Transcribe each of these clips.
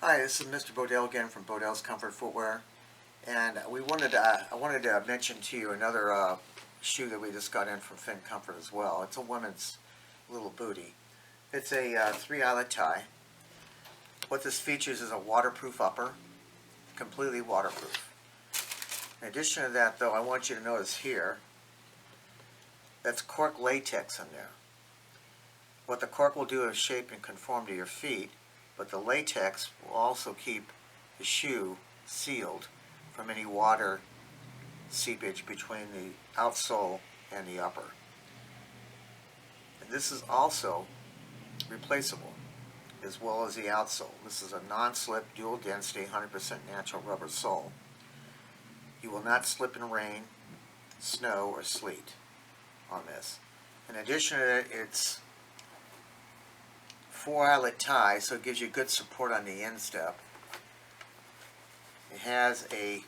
Hi, this is Mr. Bodell again from Bodell's Comfort Footwear, and I wanted to mention to you another shoe that we just got in from Finn Comfort as well. It's a women's little bootie. It's a 3-eyelet tie. What this features is a waterproof upper, completely waterproof. In addition to that, though, I want you to notice here, that's Cork latex in there. What the cork will do is shape and conform to your feet, but the latex will also keep the shoe sealed from any water seepage between the outsole and the upper. And this is also replaceable, as well as the outsole. This is a non-slip, dual density, 100% natural rubber sole. You will not slip in rain, snow, or sleet on this. In addition to that, it's 4-eyelet tie, so it gives you good support on the instep. It has a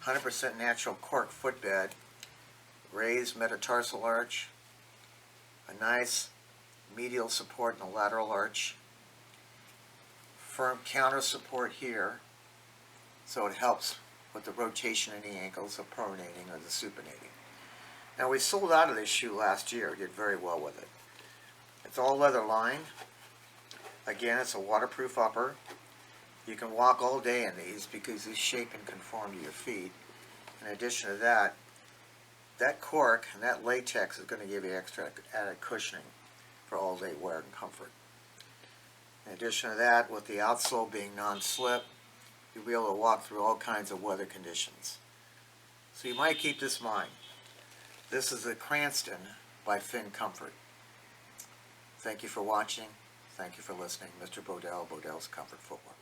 100% natural cork footbed, raised metatarsal arch, a nice medial support and a lateral arch, firm counter support here, so it helps with the rotation in the ankles, the pronating or the supinating. Now, we sold out of this shoe last year. We did very well with it. It's all leather lined. Again, it's a waterproof upper. You can walk all day in these because these shape and conform to your feet. In addition to that, that cork and that latex is going to give you extra added cushioning for all day wear and comfort. In addition to that, with the outsole being non-slip, you'll be able to walk through all kinds of weather conditions. So you might keep this in mind. This is the Cranston by Finn Comfort. Thank you for watching. Thank you for listening. Mr. Bodell, Bodell's Comfort Footwear.